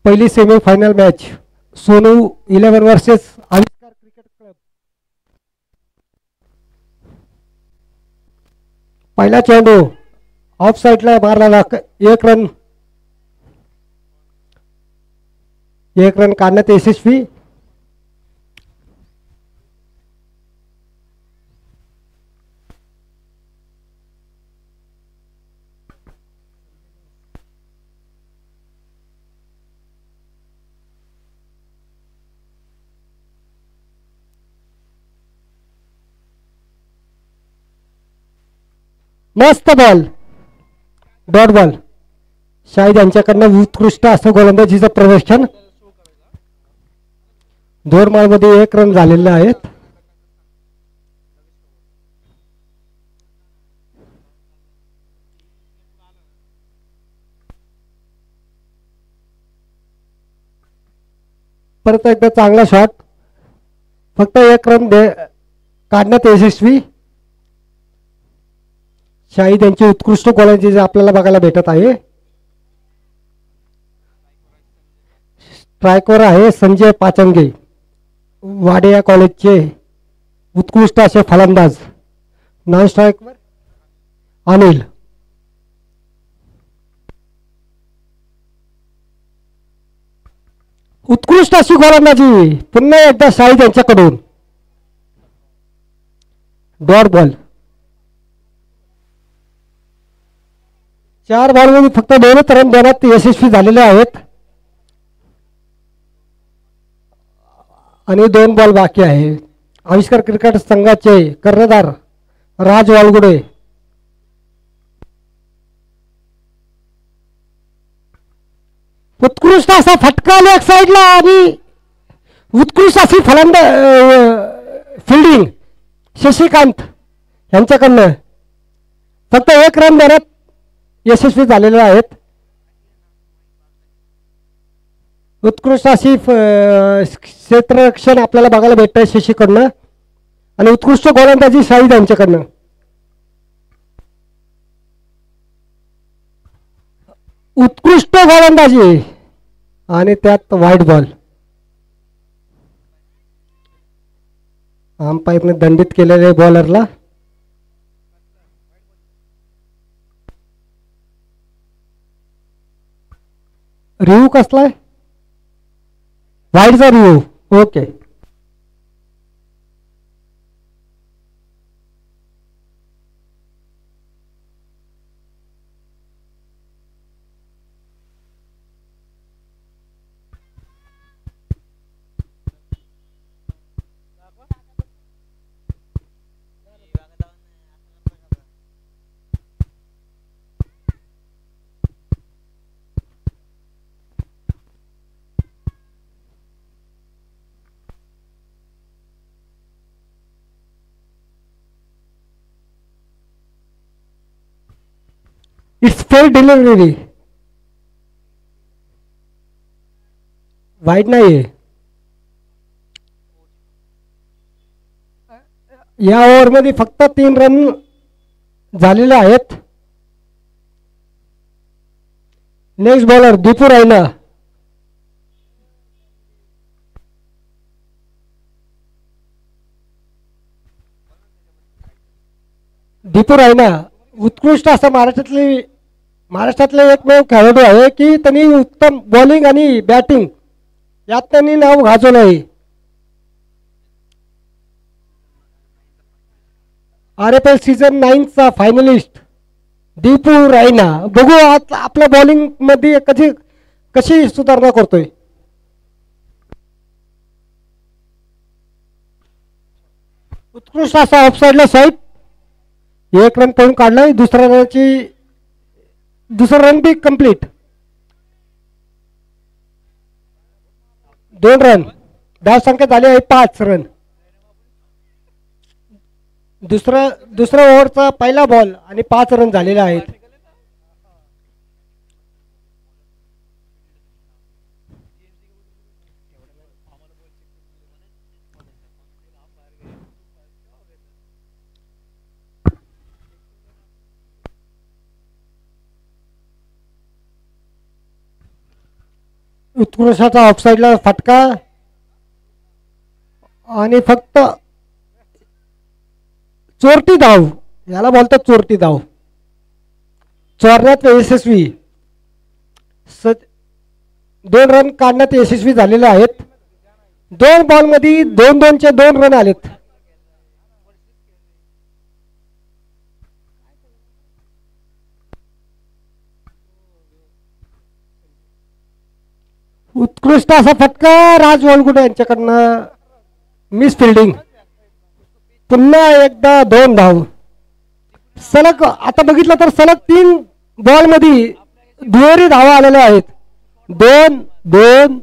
पहिली semifinal match Sonu 11 versus आविष्कार cricket club. पहिला चेंडू ऑफ साईडला मारला, एक रन काढण्यात यशस्वी. मस्त बॉल, डॉट बॉल. शाहिद यांच्याकडनं उत्कृष्ट असं गोलंदाजीचं प्रदर्शन. 2 मध्ये 1 रन झालेले आहेत. परत एकदा चांगला शॉट, फक्त 1 रन काढण्यात यशस्वी. शाहिद यांची उत्कृष्ट गोलंदाजी आपल्याला बघायला भेटत आहे. स्ट्रायकवर आहे संजय पाचंगे, वाडिया कॉलेजचे उत्कृष्ट असे फलंदाज. नॉन स्ट्रायकवर अनिल. उत्कृष्ट अशी गोलंदाजी पुन्हा एकदा शाहिद यांच्याकडून. Dot ball. 4 बॉलमध्ये फक्त 2 रन देण्यात यशस्वी झालेले आहेत आणि 2 बॉल बाकी आहे. आविष्कार क्रिकेट संघाचे कर्णधार राज वालगुडे. उत्कृष्ट असा फटका लेग साईडला आणि उत्कृष्ट अशी फिल्डिंग शशिकांत यांच्याकडनं. फक्त 1 रन देण्यात यशस्वी झालेले आहेत. उत्कृष्ट अशी क्षेत्ररक्षण आपल्याला बघायला भेटतंय शशीकडनं आणि उत्कृष्ट गोलंदाजी शाहिद यांच्याकडनं. उत्कृष्ट गोलंदाजी आणि त्यात व्हाईट बॉल. अंपायरने दंडित केलेले बॉलरला. रिव्ह्यू कसलाय? वाईडचा review. Okay. It's fail delivery. वाईट नाही. या ओव्हरमध्ये फक्त 3 रन झालेले आहेत. नेक्स्ट बॉलर दीपू रायना. दीपू रायना उत्कृष्ट असं महाराष्ट्रातले एकमेव खेळाडू आहे की त्यांनी उत्तम बॉलिंग आणि बॅटिंग यात त्यांनी नाव गाजवलं आहे. RFL सीझन 9चा फायनलिस्ट दीपू रायना. बघू आज आपल्या बॉलिंग मध्ये कशी सुधारणा करतोय. उत्कृष्ट असा ऑफसाईडला साईड. 1 रन पळून काढलाय. दुसरा रन बी कंप्लीट. 2 रन. धाव संख्या झाली आहे 5 रन. दुसरा ओव्हरचा पहिला बॉल आणि 5 रन झालेले आहेत. उत्कृष्टाचा ऑफसाईडला फटका आणि फक्त चोरटी धाव, याला बोलतात चोरटी धाव. चोरण्यात यशस्वी, 2 रन काढण्यात यशस्वी झालेले आहेत. 2 बॉलमध्ये 2-2चे 2 रन आलेत. उत्कृष्ट असा फटका राज वळगुडे यांच्याकडनं, मिस फिल्डिंग. पुन्हा एकदा 2 धाव. सलग आता बघितलं तर सलग 3 बॉलमध्ये दुहेरी धावा आलेल्या आहेत. 2-2-2.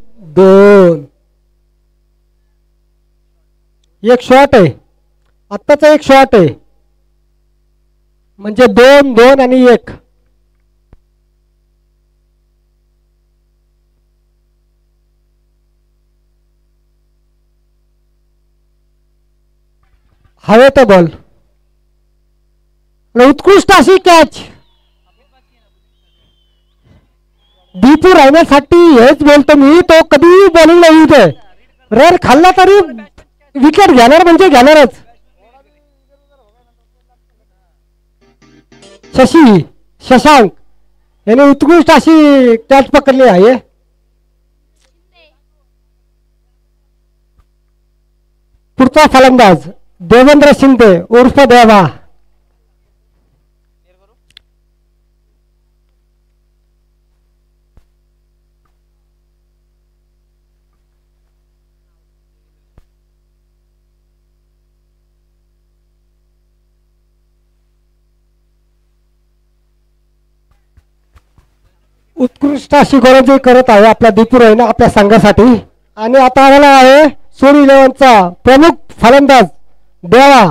एक शॉट आहे, आत्ताचा एक शॉट आहे, म्हणजे 2-2 आणि 1. हवेत बॉल. उत्कृष्ट अशी कॅच. दीपू राहण्यासाठी हेच बोलतो मी, तो कधीही बॉलिंगला येऊ दे, रन खाल्ला तरी विकेट घेणार म्हणजे घेणारच. शशांक याने उत्कृष्ट अशी कॅच पकडली आहे. पुढचा फलंदाज देवेंद्र शिंदे उर्फ देवा. उत्कृष्ट अशी गोलंदाजी करत आहे आपला दीपू रायना आपल्या संघासाठी. आणि आता आलेला आहे सूर्य 11चा प्रमुख फलंदाज देवा.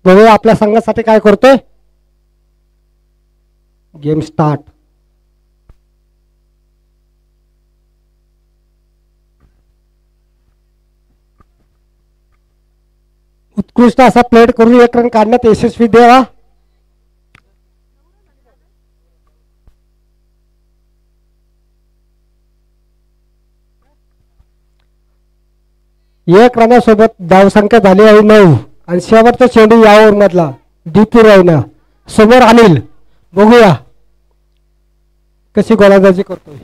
बघूया आपल्या संघासाठी काय करतोय. Game start. उत्कृष्ट असा प्लेट करून 1 रन काढण्यात यशस्वी देवा. एक रनासोबत धावसंख्या झाली आहे 9 आणि शेवटचा चेंडू या ओव्हर मधला दीपू रायना. समोर अनिल. बघूया कशी गोलंदाजी करतोय.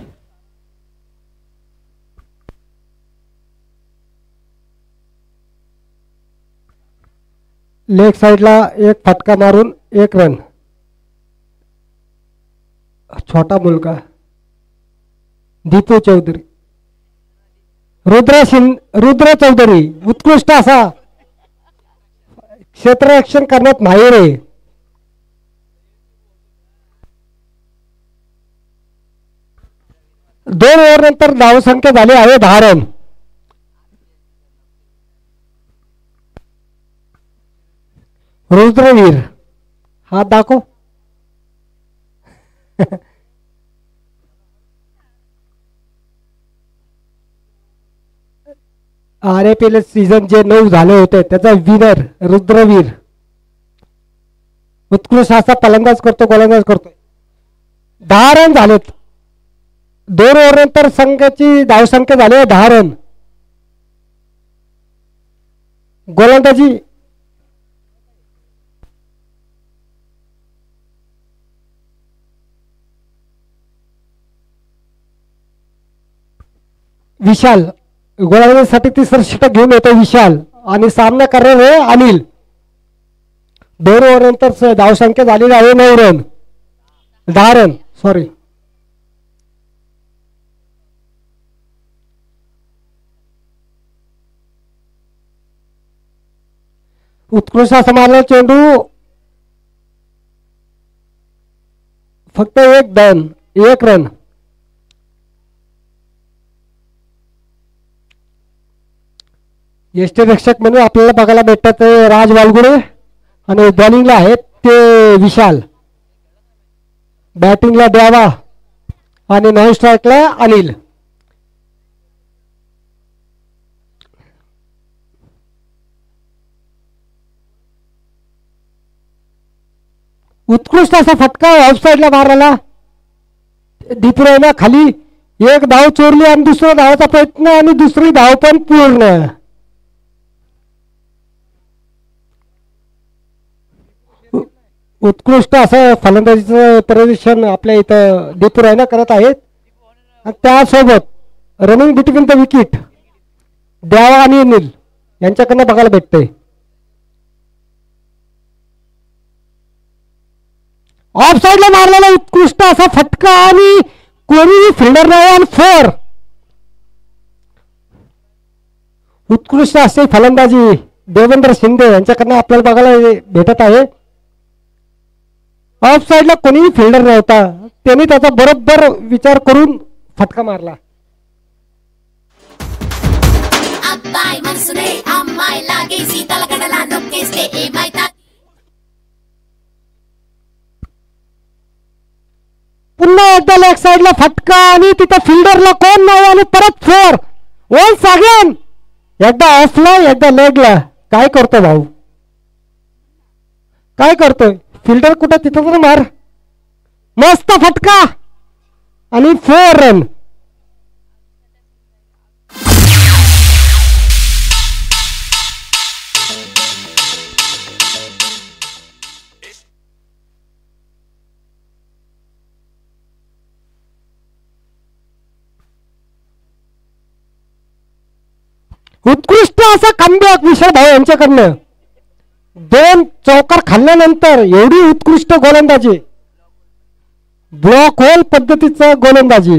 लेग साइडला एक फटका मारून 1 रन. छोटा मुलगा दीपू चौधरी. रुद्र चौधरी उत्कृष्ट असा क्षेत्ररक्षण करण्यात माहिर आहे. दोन ओव्हर नंतर धावसंख्या झाली आहे 10 रन. रुद्रवीर हात दाखव. RAPL सीझन जे 9 झाले होते त्याचा विनर रुद्रवीर. उत्कृष्ट असा फलंदाज करतो, गोलंदाज करतो. 10 रन झालेत. 2 ओव्हर नंतर संघाची धावसंख्या झाली आहे 10 रन. गोलंदाजी विशाल. गोलंदाजीसाठी तिसरं षटक घेऊन येतो विशाल आणि सामना करणार आहे अनिल. 2 ओव्हर नंतर धावसंख्या झालेली आहे 9 रन 10 रन सॉरी. उत्कृष्ट असा मारला चेंडू. फक्त 1 रन. यष्टीरक्षक म्हणून आपल्याला बघायला भेटतात राज वालगुडे आणि बॉलिंगला आहेत ते विशाल. बॅटिंगला देवा आणि नॉन स्ट्राईकला अनिल. उत्कृष्ट असा फटका ऑफ साइडला मारला. दीपू रायना खाली एक धाव चोरली आणि दुसरा धावाचा प्रयत्न आणि दुसरी धाव पण पूर्ण. उत्कृष्ट असं फलंदाजीचं प्रदर्शन आपल्या इथं दीपू रायना करत आहेत. आणि त्यासोबत रनिंग बिटवीन द विकेट द्यावा आणि नील यांच्याकडनं बघायला भेटतंय. ऑफ साईडला मारलेला उत्कृष्ट असा फटका आणि कोणीही फिल्डर नाही आणि 4. उत्कृष्ट असे फलंदाजी देवेंद्र शिंदे यांच्याकडनं आपल्याला बघायला भेटत आहे. ऑफ साईडला कोणीही फिल्डर नव्हता, त्यांनी त्याचा बरोबर विचार करून फटका मारला. पुन्हा एकदा लेग साईडला फटका आणि तिथं फिल्डरला कोण नाही आणि परत 4. वन्स अगेन एकदा ऑफला एकदा लेगला. काय करतो भाऊ, काय करतोय? फिल्डर कुठं तिथं पण मार. मस्त फटका आणि 4 रन. उत्कृष्ट असा कमबॅक विशाल भाऊ यांच्याकडनं. 2 चौकार खाल्ल्यानंतर एवढी उत्कृष्ट गोलंदाजी, ब्लॉक होल पद्धतीचं गोलंदाजी,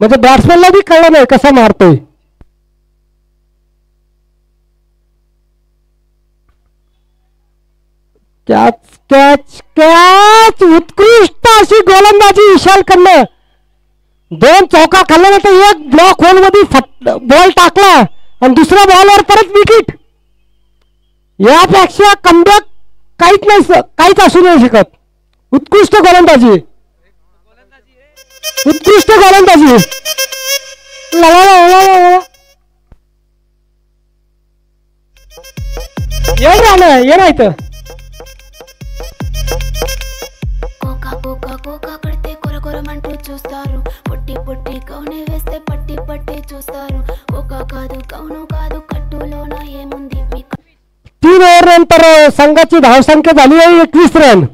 म्हणजे बॅट्समॅनला बी कळलं नाही कसा मारतोय. Catch catch catch. उत्कृष्ट अशी गोलंदाजी विशालकडनं. 2 चौका खाल्ल्यानंतर एक ब्लॉक होल मध्ये बॉल टाकला आणि दुसऱ्या बॉलवर परत विकेट. यापेक्षा कमबॅक काहीच नाही, काहीच असू नाही शकत. उत्कृष्ट गोलंदाजी, उत्कृष्ट गोलंदाजी. ये ना इथं. మంటూ చూస్తారు పొట్టి పొట్టి కౌనే వేస్తే పట్టి పట్టి చూస్తారు కోకా కాదు కౌను కాదు కట్టులోన ఏముంది. 3 ओव्हर नंतर संघाची धावसंख्या झाली आहे 21 रन.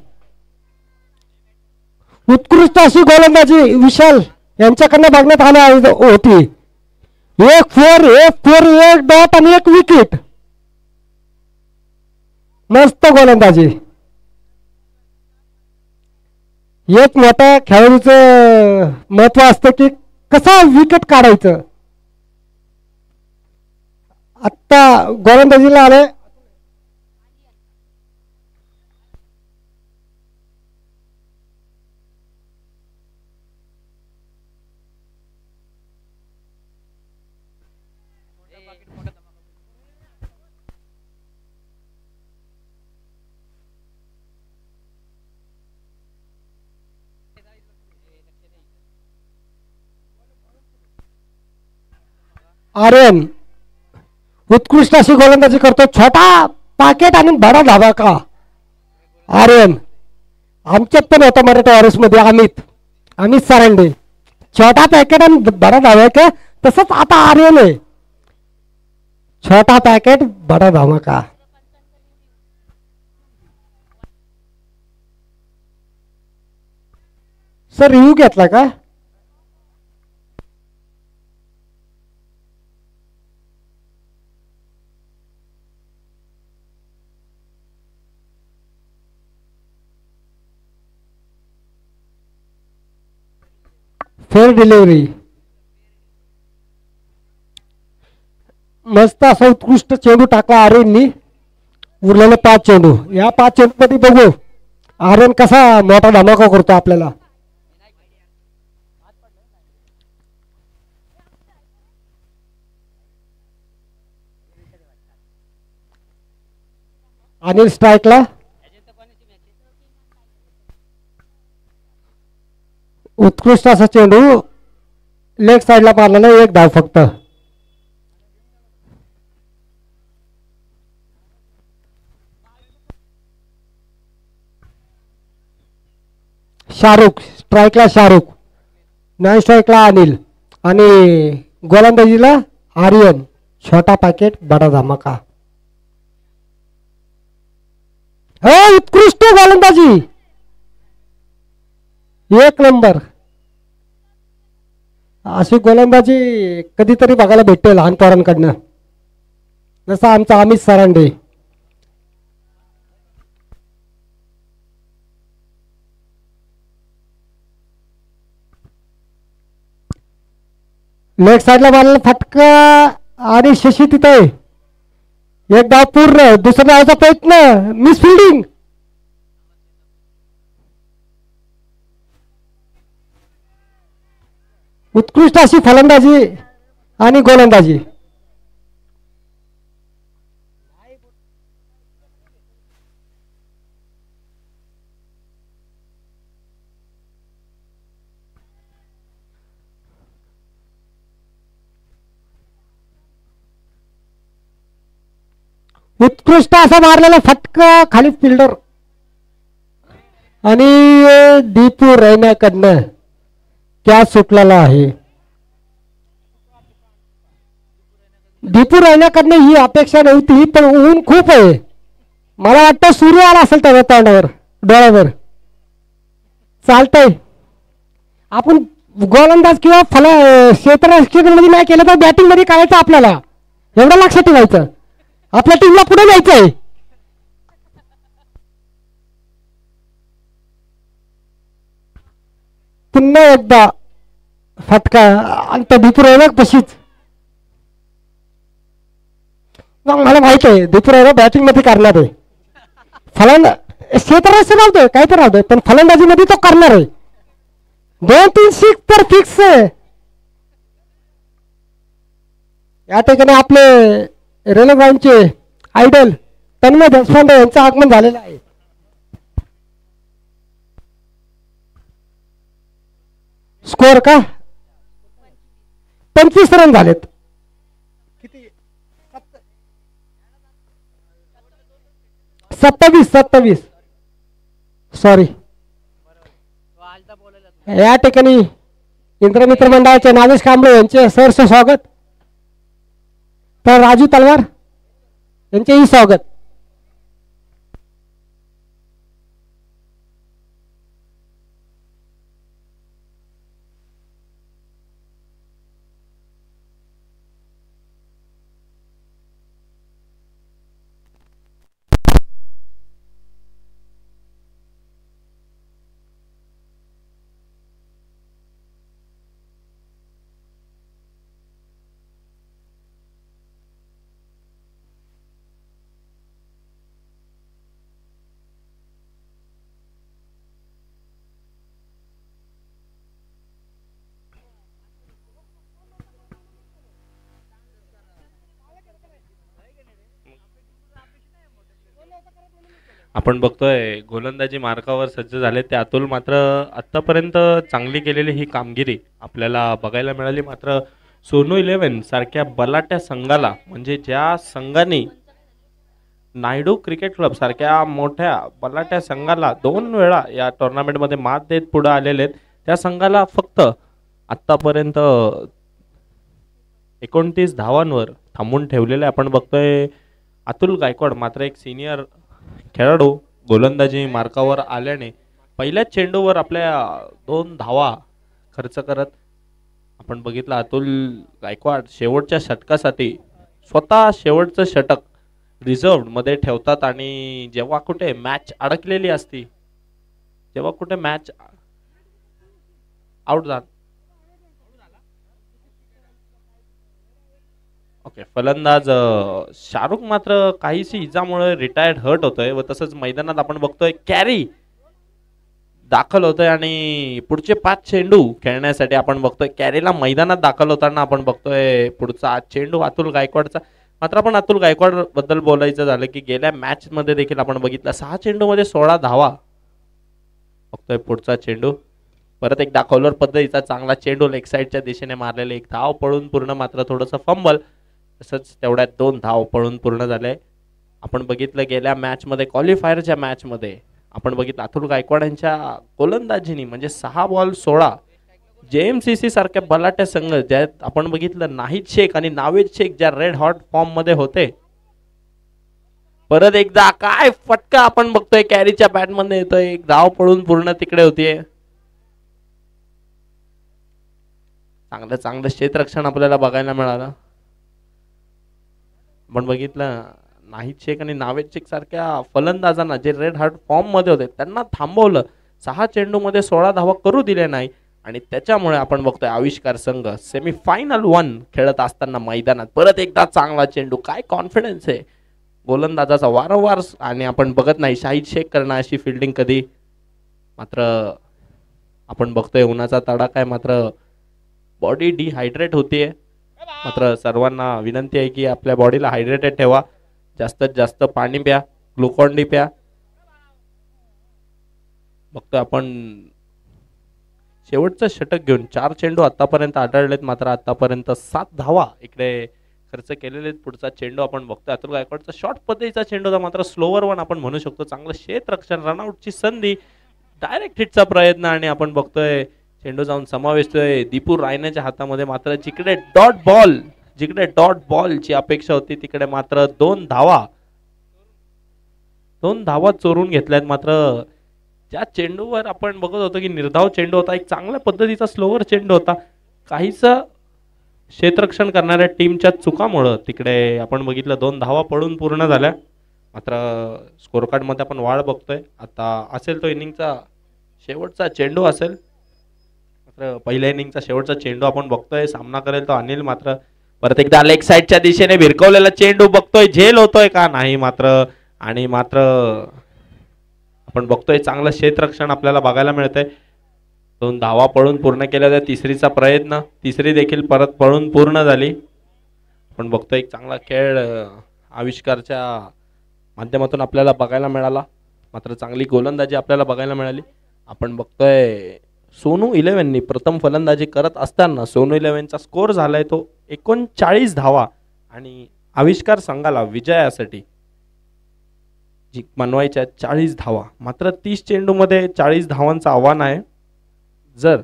उत्कृष्ट अशी गोलंदाजी विशाल यांच्याकडनं बघण्यात आली होती. 1 4 1 4 1 डॉट आणि 1 विकेट. मस्त गोलंदाजी. एक मोठ्या खेळाडूचं महत्व असतं की कसा विकेट काढायचं. आता गोलंदाजीला आले आर्यन. उत्कृष्ट अशी गोलंदाजी करतो. छोटा पॅकेट आणि बडा धमाका. आर्यन आमच्यात पण होता मराठी वॉरियर्स मध्ये अमित सारंडे. छोटा पॅकेट आणि बडा धमाका, तसंच आता आर्यन आहे. छोटा पॅकेट बडा धमाका. सर रिव्ह्यू घेतला का? Fair delivery. मस्त असा उत्कृष्ट चेंडू टाकला आर्यननी. उरलेले 5 चेंडू. या 5 चेंडू मध्ये बघू आर्यन कसा मोठा धमाका करतो आपल्याला. अनिल स्ट्राईकला. उत्कृष्ट असा चेंडू लेग साइडला मारलेला. 1 धाव फक्त. शाहरुख स्ट्राईकला. शाहरुख नॉन स्ट्राईकला अनिल आणि गोलंदाजीला आर्यन. छोटा पॅकेट बडा धमाका. हो, उत्कृष्ट गोलंदाजी, एक नंबर. अशी गोलंदाजी कधीतरी बघायला भेटते लहान पोरांकडनं, जसं आमचा अमित सरांडे. लेग साईडला मारलेला फटका आणि शशी तिथे एक डाव पूर्ण. दुसऱ्या डावाचा प्रयत्न, मिस फिल्डिंग. उत्कृष्ट अशी फलंदाजी आणि गोलंदाजी. उत्कृष्ट असा मारलेला फटका खाली फिल्डर आणि दीपू रैनाकडनं कॅच सुटलेला आहे. दीपू रैनाकडनं ही अपेक्षा नव्हती, पण ऊन खूप आहे. मला वाटतं सूर्य आला असेल त्याच्या तोंडावर, डोळ्यावर. चालतंय, आपण गोलंदाज किंवा क्षेत्ररक्षणामध्ये नाही केलं तर बॅटिंग मध्ये करायचं. आपल्याला एवढं लक्षात ठेवायचं, आपल्या टीमला पुढे जायचंय. पुन्हा एकदा फटका आणि त्या दीपूरायला पशीच. मला माहित आहे दीपूरायला बॅटिंग मध्ये करणार आहे. क्षेत्ररक्षण राहतोय काय तर राहतोय, पण फलंदाजी मध्ये तो करणार आहे. 2-3 सिक्स तर फिक्स आहे. या ठिकाणी आपले रेल्वेचे आयडल तन्मय देशपांडे यांचं आगमन झालेलं आहे. स्कोर का 25 रन झालेत. किती 27 सॉरी. या ठिकाणी इंद्रमित्र मंडळाचे नागेश कांबळे यांचे सहर्ष स्वागत, तर राजू तलवार यांचेही स्वागत. आपण बघतोय गोलंदाजी मार्कावर सज्ज झाले ते अतुल. मात्र आतापर्यंत चांगली केलेली ही कामगिरी आपल्याला बघायला मिळाली. मात्र सोनू 11 सारख्या बलाट्या संघाला, म्हणजे ज्या संघाने नायडू क्रिकेट क्लब सारख्या मोठ्या बलाट्या संघाला 2 वेळा या टुर्नामेंटमध्ये मात देत पुढे आलेले आहेत, त्या संघाला फक्त आतापर्यंत 29 धावांवर थांबून ठेवलेले आपण बघतोय अतुल गायकवाड. मात्र एक सिनियर खेळाडू गोलंदाजी मार्कावर आल्याने पहिल्याच चेंडूवर आपल्या 2 धावा खर्च करत आपण बघितलं अतुल गायकवाड शेवटच्या षटकासाठी स्वतः शेवटचं षटक रिझर्व्ड मध्ये ठेवतात. आणि जेव्हा कुठे मॅच अडकलेली असती, जेव्हा कुठे मॅच आउट झाला, ओके, फलंदाज शाहरुख मात्र काहीशी इजामुळे रिटायर्ड हर्ट होतोय व तसंच मैदानात आपण बघतोय कॅरी दाखल होतोय आणि पुढचे 5 चेंडू खेळण्यासाठी आपण बघतोय कॅरीला मैदानात दाखल होताना आपण बघतोय पुढचा चेंडू अतुल गायकवाडचा. मात्र आपण अतुल गायकवाड बद्दल बोलायचं झालं की गेल्या मॅच मध्ये देखील आपण बघितलं 6 चेंडू मध्ये 16 धावा. बघतोय पुढचा चेंडू परत एक दाखवल्यावर पद्धतीचा चांगला चेंडू लेग साईडच्या दिशेने मारलेले, एक धाव पळून पूर्ण, मात्र थोडंसं फंबल, तसंच तेवढ्यात 2 धाव पळून पूर्ण झाले. आपण बघितलं गेल्या मॅच मध्ये क्वालिफायरच्या मॅच मध्ये आपण बघितलं अतुल गायकवाड यांच्या गोलंदाजीनी म्हणजे 6 बॉल 16 JMCC सारख्या बलाट्या संघ ज्यात आपण बघितलं नाहीद शेख आणि नावेद शेख ज्या रेड हॉट फॉर्म मध्ये होते, परत एकदा काय फटका आपण बघतोय कॅरीच्या बॅट मध्ये येतोय, एक धाव पळून पूर्ण तिकडे होतीये. चांगलं चांगलं क्षेत्ररक्षण आपल्याला बघायला मिळालं. आपण बघितलं नाहीद शेख आणि नावेद शेख सारख्या फलंदाजांना जे रेड हार्ट फॉर्म मध्ये होते त्यांना थांबवलं. 6 चेंडू मध्ये 16 धावा करू दिले नाही आणि त्याच्यामुळे आपण बघतोय आविष्कार संघ सेमीफायनल 1 खेळत असताना मैदानात परत एकदा चांगला चेंडू. काय कॉन्फिडन्स आहे गोलंदाजाचा वारंवार. आणि आपण बघत नाही शाहिद शेख करणं अशी फिल्डिंग कधी, मात्र आपण बघतोय उन्हाचा तडाखा आहे, मात्र बॉडी डिहायड्रेट होतीये. मात्र सर्वांना विनंती आहे की आपल्या बॉडीला हायड्रेटेड ठेवा, जास्तीत जास्त पाणी प्या, ग्लुकॉन डी प्या. बघतोय आपण शेवटचं षटक घेऊन 4 चेंडू आतापर्यंत आढळलेत, मात्र आतापर्यंत 7 धावा इकडे खर्च केलेले. पुढचा चेंडू आपण बघतोय अतुल गायकवाडचा शॉर्ट पद्धतीचा चेंडू होता, मात्र स्लोवर वन आपण म्हणू शकतो. चांगलं क्षेत्ररक्षण, रनआउटची संधी, डायरेक्ट हिटचा प्रयत्न आणि आपण बघतोय चेंडू जाऊन समावेशतोय दीपू रायनाच्या हातामध्ये. मात्र जिकडे डॉट बॉलची अपेक्षा होती तिकडे मात्र 2 धावा चोरून घेतल्यात. मात्र ज्या चेंडूवर आपण बघत होतो की निर्धाव चेंडू होता, एक चांगल्या पद्धतीचा स्लोवर चेंडू होता, काहीच क्षेत्ररक्षण करणाऱ्या टीमच्या चुकामुळं तिकडे आपण बघितलं 2 धावा पडून पूर्ण झाल्या. मात्र स्कोर कार्ड मध्ये आपण वाढ बघतोय. आता असेल तो इनिंगचा शेवटचा चेंडू असेल, मात्र पहिल्या इनिंगचा शेवटचा चेंडू आपण बघतोय. सामना करेल तो अनिल. मात्र परत एकदा लेग साईडच्या दिशेने भिरकवलेला चेंडू बघतोय, झेल होतोय का नाही. मात्र आपण बघतोय चांगलं क्षेत्ररक्षण आपल्याला बघायला मिळतंय. 2 धावा पळून पूर्ण केल्या होत्या. तिसरीचा प्रयत्न, तिसरी देखील परत पळून पूर्ण झाली. आपण बघतोय एक चांगला खेळ आविष्कारच्या माध्यमातून आपल्याला बघायला मिळाला. मात्र चांगली गोलंदाजी आपल्याला बघायला मिळाली. आपण बघतोय सोनू 11नी प्रथम फलंदाजी करत असताना सोनू 11चा स्कोर झालाय तो 39 धावा आणि आविष्कार संघाला विजयासाठी बनवायच्या 40 धावा. मात्र 30 चेंडू मध्ये 40 धावांचं आव्हान आहे. जर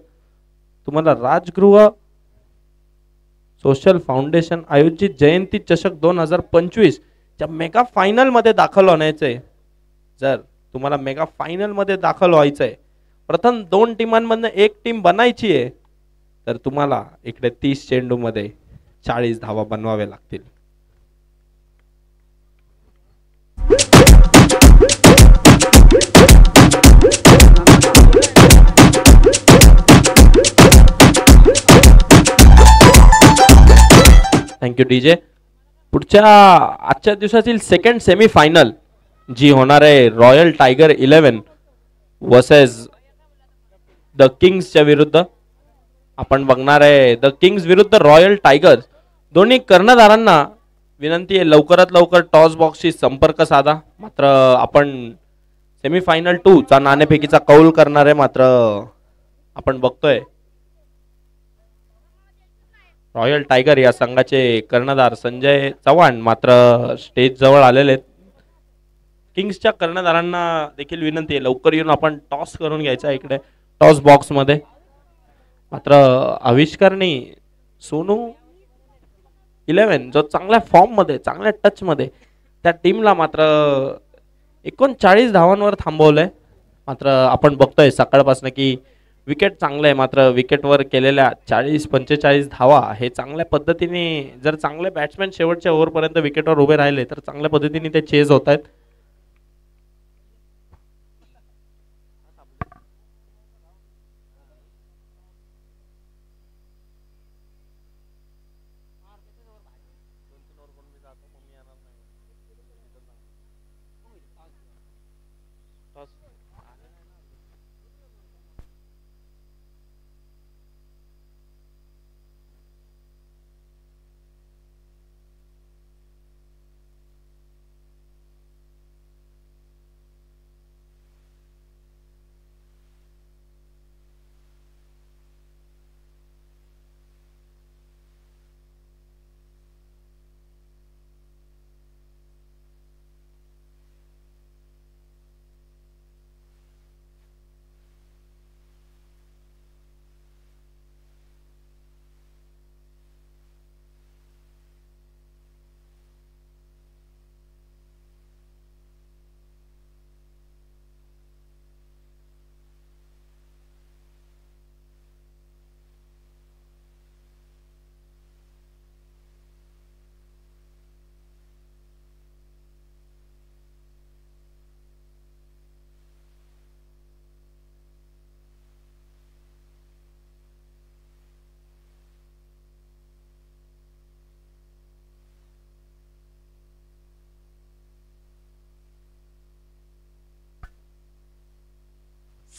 तुम्हाला राजगृह सोशल फाउंडेशन आयोजित जयंती चषक 2025 च्या मेगा फायनल मध्ये दाखल होण्याचे, जर तुम्हाला मेगा फायनल मध्ये दाखल व्हायचंय, प्रथम 2 टीमांमधनं एक टीम बनायची आहे, तर तुम्हाला इकडे 30 चेंडू मध्ये 40 धावा बनवाव्या लागतील. Thank you DJ. पुढच्या आजच्या दिवसातील सेकंड सेमीफायनल जी होणार आहे रॉयल टायगर 11 वर्सेस द किंग्सच्या विरुद्ध. आपण बघणार आहे द किंग्स विरुद्ध रॉयल टायगर्स. दोन्ही कर्णधारांना विनंती आहे लवकरात लवकर टॉस बॉक्सशी संपर्क साधा. मात्र आपण सेमीफायनल 2 चा नाणेफेकीचा कौल करणार आहे. मात्र आपण बघतोय रॉयल टायगर या संघाचे कर्णधार संजय चव्हाण मात्र स्टेज जवळ आलेले आहेत. किंग्सच्या कर्णधारांना देखील विनंती आहे लवकर येऊन आपण टॉस करून घ्यायचा इकडे टॉस बॉक्स मध्ये. मात्र आविष्कारने सोनू 11 जो चांगल्या फॉर्म मध्ये चांगल्या टच मध्ये त्या टीमला मात्र 39 धावांवर थांबवलंय. मात्र आपण बघतोय सकाळपासून की विकेट चांगलं आहे. मात्र विकेटवर केलेल्या 40-45 धावा हे चांगल्या पद्धतीने, जर चांगले बॅट्समॅन शेवटच्या ओव्हरपर्यंत विकेटवर उभे राहिले तर चांगल्या पद्धतीने ते चेज होत आहेत.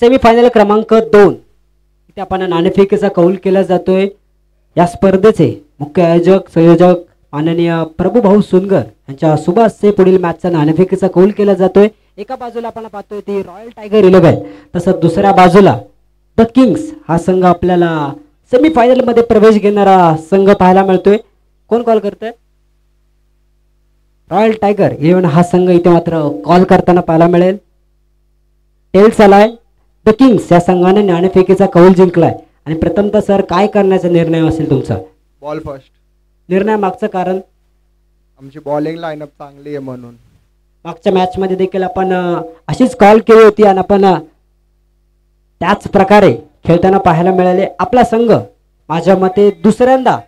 सेमीफायनल क्रमांक 2 इथे आपण नाणेफेकीचा कौल केला जातोय. या स्पर्धेचे मुख्य आयोजक संयोजक माननीय प्रभुभाऊ सुनगर यांच्या शुभ हस्ते पुढील मॅचचा नाणेफेकीचा कौल केला जातोय. एका बाजूला आपण पाहतोय ती रॉयल टायगर 11, तसंच दुसऱ्या बाजूला द किंग्स हा संघ आपल्याला सेमीफायनल मध्ये प्रवेश घेणारा संघ पाहायला मिळतोय. कोण कॉल करतोय? रॉयल टायगर 11 हा संघ इथे मात्र कॉल करताना पाहायला मिळेल. टेल्स आलाय. द किंग्स या संघाने नाणेफेकीचा कौल जिंकलाय. आणि प्रथमतः सर काय करण्याचा निर्णय असेल तुमचा? Ball first. निर्णय मागचं कारण? आमची बॉलिंग लाईनअप चांगली आहे म्हणून. मागच्या मॅच मध्ये देखील आपण अशीच कॉल केली होती आणि आपण त्याच प्रकारे खेळताना पाहायला मिळाले. आपला संघ माझ्या मते दुसऱ्यांदा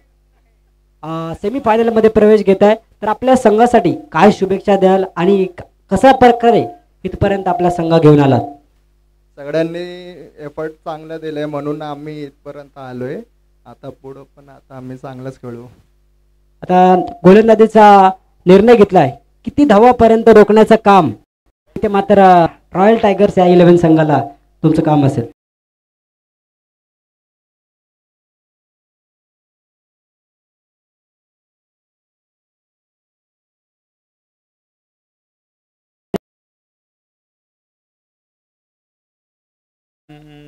सेमीफायनल मध्ये प्रवेश घेत आहे. तर आपल्या संघासाठी काय शुभेच्छा द्याल आणि कशा प्रकारे इथपर्यंत आपला संघ घेऊन आलात? सगळ्यांनी एफर्ट चांगलं दिले म्हणून आम्ही इथपर्यंत आलोय. आता पुढं पण आता आम्ही चांगलंच खेळू. आता गोलंदाजीचा निर्णय घेतलाय. किती धावापर्यंत रोखण्याचं काम इथे मात्र रॉयल टायगर्स या 11 संघाला तुमचं काम असेल?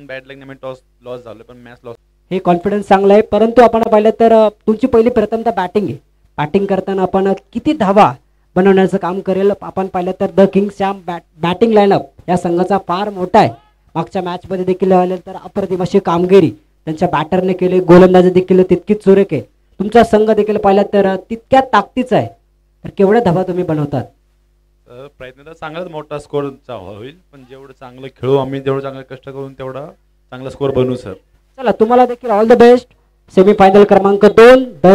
बॅड लकने टॉस लॉस झालं पण मॅच लॉस. हे कॉन्फिडन्स चांगलं आहे. परंतु आपण पाहिलं तर तुमची पहिली प्रथमतः बॅटिंग आहे. बॅटिंग करताना आपण किती धावा बनवण्याचं काम करेल? आपण पाहिलं तर द किंग्सच्या बॅटिंग लाईनअप या संघाचा फार मोठा आहे. मागच्या मॅचमध्ये देखील आले तर अप्रतिम अशी कामगिरी त्यांच्या बॅटरने केली. गोलंदाजी देखील तितकीच सुरेख आहे. तुमचा संघ देखील पाहिला तर तितक्या ताकदीचा आहे. तर केवढ्या धावा तुम्ही बनवतात? प्रयत्न तर चांगलाच मोठा स्कोअरचा होईल, पण जेवढं चांगलं खेळू आम्ही, जेवढं चांगलं कष्ट करून तेवढा चांगला स्कोअर बनवू सर. चला, तुम्हाला देखील ऑल द बेस्ट. सेमीफायनल क्रमांक 2 द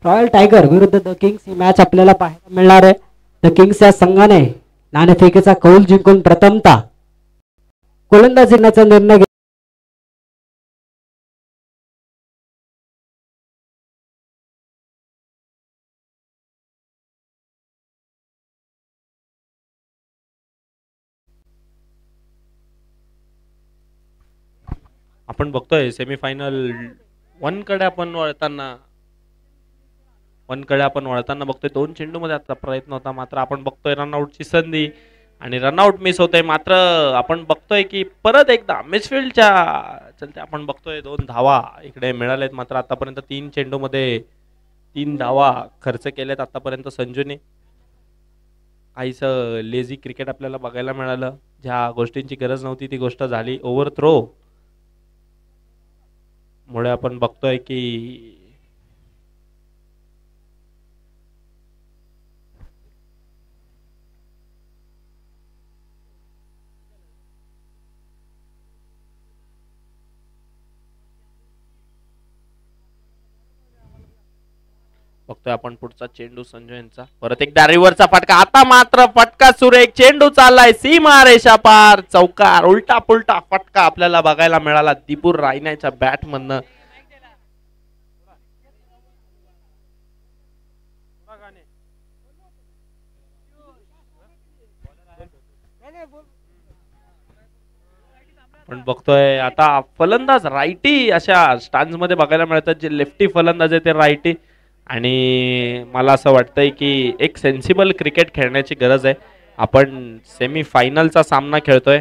रॉयल टायगर विरुद्ध द किंग्स ही मॅच आपल्याला पाहायला मिळणार आहे. द किंग्स या संघाने नाणेफेकीचा कौल जिंकून प्रथमतः गोलंदाजी करण्याचा निर्णय आपण बघतोय सेमीफायनल वन कडे आपण वळताना बघतोय. 2 चेंडूमध्ये आता प्रयत्न होता, मात्र आपण बघतोय रनआउटची संधी आणि रनआउट मिस होतोय. मात्र आपण बघतोय की परत एकदा मिसफिल्डच्या चलते आपण बघतोय 2 धावा इकडे मिळालेत. मात्र आतापर्यंत 3 चेंडूमध्ये 3 धावा खर्च केलेत आतापर्यंत संजूने. काहीसं लेझी क्रिकेट आपल्याला बघायला मिळालं. ज्या गोष्टींची गरज नव्हती ती गोष्ट झाली. ओव्हर थ्रो मुळे आपण बघतोय की आपण पुढचा चेंडू संजू यांचा. परत एकदा रिव्हरचा फटका. आता मात्र फटका सुरेख. चेंडू चाललाय सीमा रेषा पार. चौकार. उलटा पुलटा फटका आपल्याला बघायला मिळाला दीपूर रायनाच्या बॅट मधनं. पण बघतोय आता फलंदाज रायटी अशा स्टान्स मध्ये बघायला मिळतात. जे लेफ्टी फलंदाज आहे ते रायटी. आणि मला असं वाटतंय की एक सेन्सिबल क्रिकेट खेळण्याची गरज आहे. आपण सेमीफायनलचा सामना खेळतोय,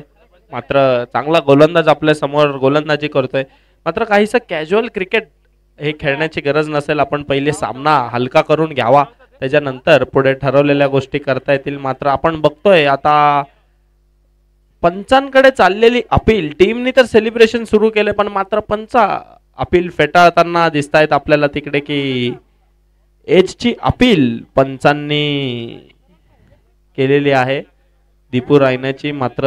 मात्र चांगला गोलंदाज आपल्या समोर गोलंदाजी करतोय. मात्र काहीसं कॅज्युअल क्रिकेट हे खेळण्याची गरज नसेल. आपण पहिले सामना हलका करून घ्यावा, त्याच्यानंतर पुढे ठरवलेल्या गोष्टी करता येतील. मात्र आपण बघतोय आता पंचांकडे चाललेली अपील. टीमनी तर सेलिब्रेशन सुरू केले, पण मात्र पंच अपील फेटाळताना दिसत आहेत आपल्याला तिकडे की एजची अपील पंचांनी केलेली आहे दीपू रायनाची. मात्र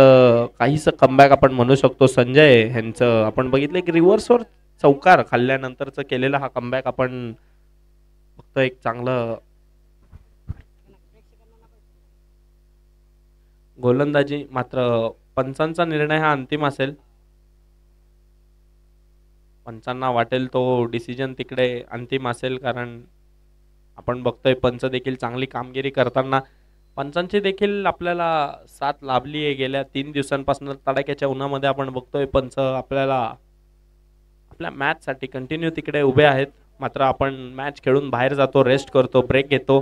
काहीसं कमबॅक आपण म्हणू शकतो संजय यांचं. आपण बघितलं की रिव्हर्सवर चौकार खाल्ल्यानंतरच केलेला हा कमबॅक आपण फक्त एक चांगलं गोलंदाजी. मात्र पंचांचा निर्णय हा अंतिम असेल. पंचांना वाटेल तो डिसिजन तिकडे अंतिम असेल, कारण आपण बघतोय पंच देखील चांगली कामगिरी करताना पंचांची देखील आपल्याला साथ लाभली आहे. गेल्या 3 दिवसांपासून तडाख्याच्या उन्हामध्ये आपण बघतोय पंच आपल्याला आपल्या मॅचसाठी कंटिन्यू तिकडे उभे आहेत. मात्र आपण मॅच खेळून बाहेर जातो, रेस्ट करतो, ब्रेक घेतो,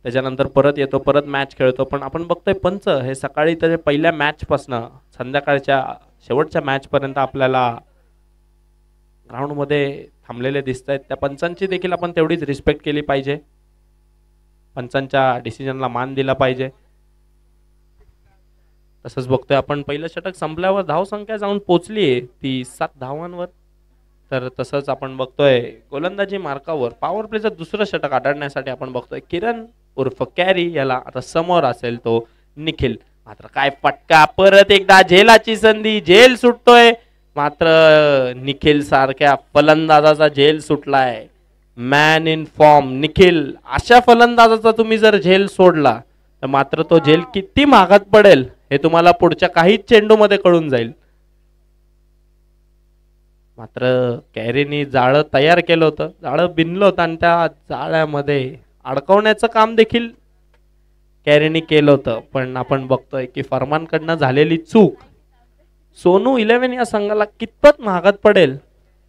त्याच्यानंतर परत येतो, परत मॅच खेळतो. पण आपण बघतोय पंच हे सकाळी तर पहिल्या मॅचपासनं संध्याकाळच्या शेवटच्या मॅचपर्यंत आपल्याला ग्राउंडमध्ये थांबलेले दिसत आहेत. त्या पंचांची देखील आपण तेवढीच रिस्पेक्ट केली पाहिजे, पंचांच्या डिसिजनला मान दिला पाहिजे. तसंच बघतोय आपण पहिलं षटक संपल्यावर धावसंख्या जाऊन पोचली आहे ती 7 धावांवर. तर तसंच आपण बघतोय गोलंदाजी मार्कावर पॉवर प्लेचं दुसरं षटक आढळण्यासाठी आपण बघतोय किरण उर्फ कॅरी याला आता समोर असेल तो निखिल. मात्र काय फटका, परत एकदा झेलाची संधी, झेल सुटतोय. मात्र निखिल सारख्या फलंदाजाचा झेल सुटलाय. मॅन इन फॉर्म निखिल, अशा फलंदाजाचा तुम्ही जर झेल सोडला तर मात्र तो झेल किती महागात पडेल हे तुम्हाला पुढच्या काही चेंडूमध्ये कळून जाईल. मात्र कॅरीनी जाळं तयार केलं होतं, जाळं बिनलं होतं आणि त्या जाळ्यामध्ये अडकवण्याचं काम देखील कॅरीनी केलं होतं. पण आपण बघतोय की फरमानकडनं झालेली चूक सोनू 11 या संघाला कितपत महागात पडेल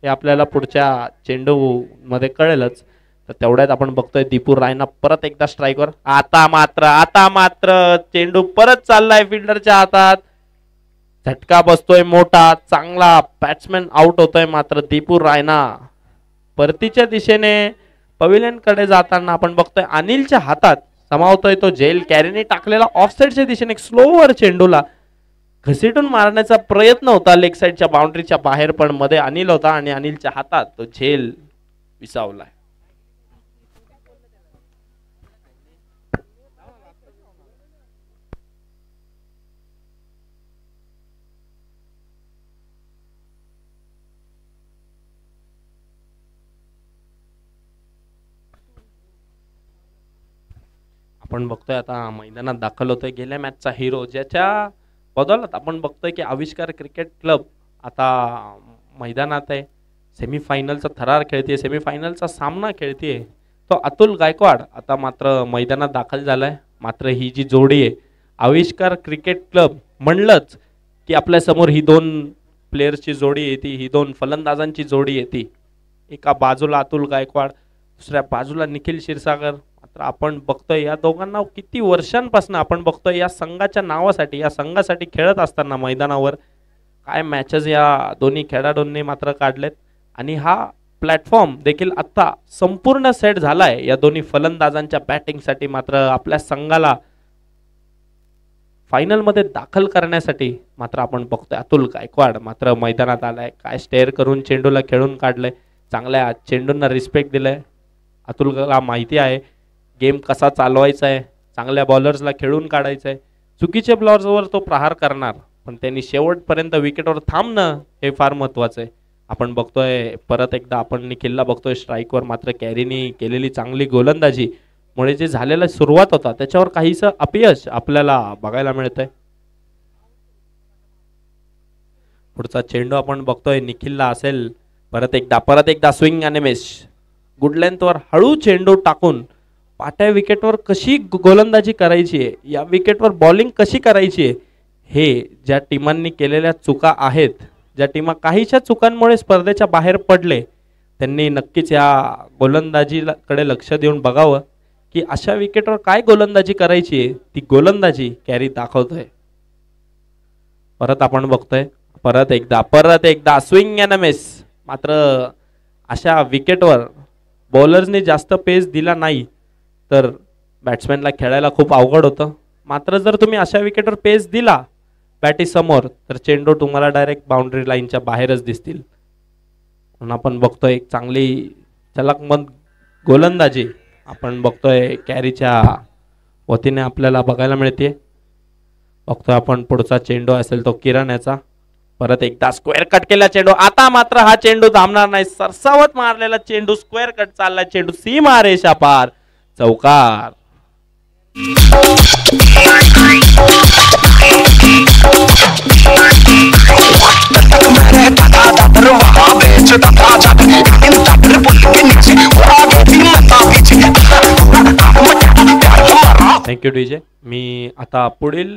हे आपल्याला पुढच्या चेंडू मध्ये कळेलच. तर तेवढ्यात आपण बघतोय दीपू रायना परत एकदा स्ट्राईकवर. आता मात्र चेंडू परत चाललाय फिल्डरच्या हातात, झटका बसतोय मोठा, चांगला बॅट्समॅन आउट होतोय. मात्र दीपू रायना परतीच्या दिशेने पवेलियन कडे जाताना आपण बघतोय अनिलच्या हातात समावतोय तो झेल. कॅरीने टाकलेला ऑफसाईडच्या दिशेने स्लोवर चेंडूला घसीटून मारण्याचा प्रयत्न होता लेग साईडच्या बाउंड्रीच्या बाहेर, पण मध्ये अनिल होता आणि अनिलच्या हातात तो झेल विसावलाय. आपण बघतोय आता मैदानात दाखल होतोय गेल्या मॅचचा हिरो, ज्याच्या बदौलत आपण बघतोय की आविष्कार क्रिकेट क्लब आता मैदानात आहे. सेमीफायनलचा थरार खेळते, सेमीफायनलचा सामना खेळते. तो अतुल गायकवाड आता मात्र मैदानात दाखल झालाय. मात्र ही जी जोडी आहे आविष्कार क्रिकेट क्लब म्हणलंच की आपल्या समोर ही 2 प्लेयर्सची जोडी येते, ही 2 फलंदाजांची जोडी येते. एका बाजूला अतुल गायकवाड, दुसऱ्या बाजूला निखिल क्षीरसागर. मात्र आपण बघतोय या दोघांना किती वर्षांपासून आपण बघतोय या संघाच्या नावासाठी, या संघासाठी खेळत असताना मैदानावर काय मॅचेस या दोन्ही खेळाडूंनी मात्र काढलेत. आणि हा प्लॅटफॉर्म देखील आता संपूर्ण सेट झालाय या दोन्ही फलंदाजांच्या बॅटिंगसाठी. मात्र आपल्या संघाला फायनल मध्ये दाखल करण्यासाठी मात्र आपण बघतोय अतुल गायकवाड मात्र मैदानात आलाय. काय स्टेअर करून चेंडूला खेळून काढलंय, चांगल्या चेंडूंना रिस्पेक्ट दिलाय. अतुलला माहिती आहे गेम कसा चालवायचा आहे, चांगल्या बॉलर्सला खेळून काढायचं आहे. चुकीच्या बॉलर्सवर तो प्रहार करणार, पण त्यांनी शेवटपर्यंत विकेटवर थांबणं हे फार महत्त्वाचं आहे. आपण बघतोय परत एकदा आपण निखिलला बघतोय स्ट्राईकवर. मात्र कॅरीनी केलेली चांगली गोलंदाजी मुळे जे झालेला सुरुवात होता त्याच्यावर काहीसं अपयश आपल्याला बघायला मिळतंय. पुढचा चेंडू आपण बघतोय निखिलला असेल. परत एकदा स्विंग आणि मिस. गुड लेंथवर हळू चेंडू टाकून पाट्या विकेटवर कशी गोलंदाजी करायची आहे, या विकेटवर बॉलिंग कशी करायची आहे, हे ज्या टीमांनी केलेल्या चुका आहेत, ज्या टीमा काहीशा चुकांमुळे स्पर्धेच्या बाहेर पडले, त्यांनी नक्कीच या गोलंदाजीकडे लक्ष देऊन बघावं की अशा विकेटवर काय गोलंदाजी करायची आहे. ती गोलंदाजी कॅरी दाखवतोय. परत आपण बघतोय परत एकदा स्विंग अँड मिस. मात्र अशा विकेटवर बॉलर्सने जास्त पेस दिला नाही तर बॅट्समॅनला खेळायला खूप अवघड होतं. मात्र जर तुम्ही अशा विकेटवर पेस दिला बॅटी समोर तर चेंडू तुम्हाला डायरेक्ट बाउंड्री लाईनच्या बाहेरच दिसतील. म्हणून आपण बघतोय एक चांगली चलाकमंद गोलंदाजी आपण बघतोय कॅरीच्या वतीने आपल्याला बघायला मिळते. बघतोय आपण पुढचा चेंडू असेल तो किरण याचा. परत एकदा स्क्वेअर कट केला चेंडू. आता मात्र हा चेंडू थांबणार नाही. सरसावत मारलेला चेंडू स्क्वेअर कट चालला चेंडू सीमा रेषा पार, चौकार. Thank you DJ. मी आता पुढील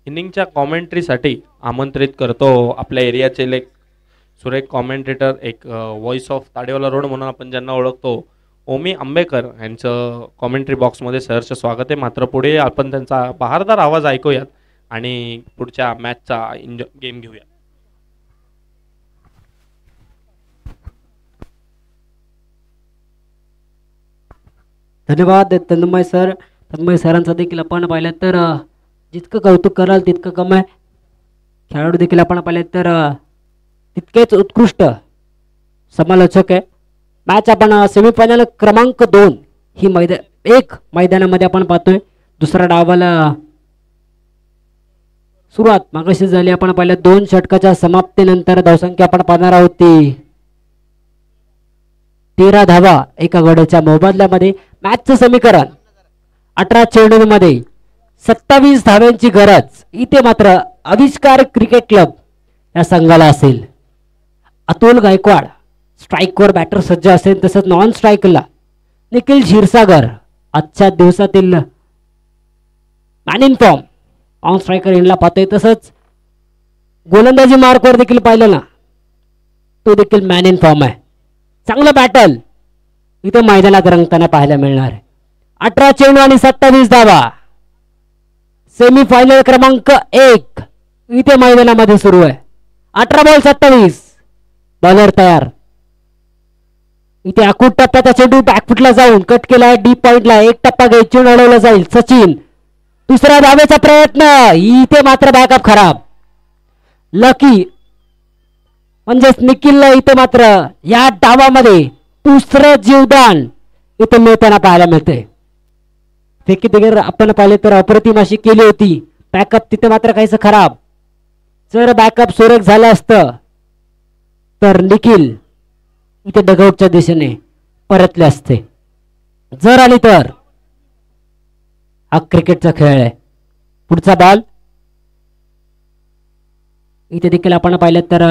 इनिंगच्या कॉमेंट्रीसाठी आमंत्रित करतो आपल्या एरियाचे एक सुरेख कॉमेंटेटर, एक व्हॉइस ऑफ ताडेवाला रोड म्हणून आपण ज्यांना ओळखतो, ओमी आंबेकर यांचं कॉमेंट्री बॉक्समध्ये सहर्ष स्वागत आहे. मात्र पुढे आपण त्यांचा बहारदार आवाज ऐकूयात आणि पुढच्या मॅचचा गेम घेऊया. धन्यवाद तन्मय सर. तन्मय सरांचं देखील आपण पाहिलं तर जितकं कौतुक कराल तितकं कमी आहे. खेळाडू देखील आपण पाहिले तर तितकेच उत्कृष्ट समालोचक आहे. मॅच आपण सेमीफायनल क्रमांक 2 ही मैदानामध्ये आपण पाहतोय. दुसरा डावाला सुरुवात मागाशी झाली. आपण पाहिलं 2 षटकाच्या समाप्तीनंतर धावसंख्या आपण पाहणार आहोत ती 13 धावा एका गड्याच्या मोबदल्यामध्ये. मॅचचं समीकरण 18 चेंडूंमध्ये 27 धाव्यांची गरज. इथे मात्र आविष्कार क्रिकेट क्लब या संघाला असेल. अतुल गायकवाड स्ट्राईकवर बॅटर सज्ज असेल, तसंच नॉन स्ट्राईकला निखिल क्षीरसागर आजच्या दिवसातील man in form on striker यांना पाहतोय. तसंच गोलंदाजी मार्कवर देखील पाहिलं ना, तो देखील मॅन इन फॉर्म आहे. चांगलं बॅटल इथे मैदानात रंगताना पाहायला मिळणार आहे. 18 चेंडू आणि 27 धावा. सेमीफायनल क्रमांक 1 इथे मैदानामध्ये सुरू आहे. 18 बॉल 27. बॉलर तयार. इथे आखूट टप्प्याचा चेंडू बॅकफुटला जाऊन कट केलाय डीप पॉइंटला. एक टप्पा घेऊन चेंडू अडवला जाईल. सचिन दुसरा धावेचा प्रयत्न. इथे मात्र बॅकअप खराब. लकी म्हणजेच निखिलला इथे मात्र या डावामध्ये दुसरं जीवदान इथे मिळताना पाहायला मिळते. फेकी दिगर आपण पाहिले तर अप्रतिम अशी केली होती. बॅकअप तिथे मात्र काहीच खराब. जर बॅकअप सुरेख झालं असतं तर निखिल इथे डगआउटच्या दिशेने परतले असते. जर आली तर हा क्रिकेटचा खेळ आहे. पुढचा बॉल इथे देखील आपण पाहिलं तर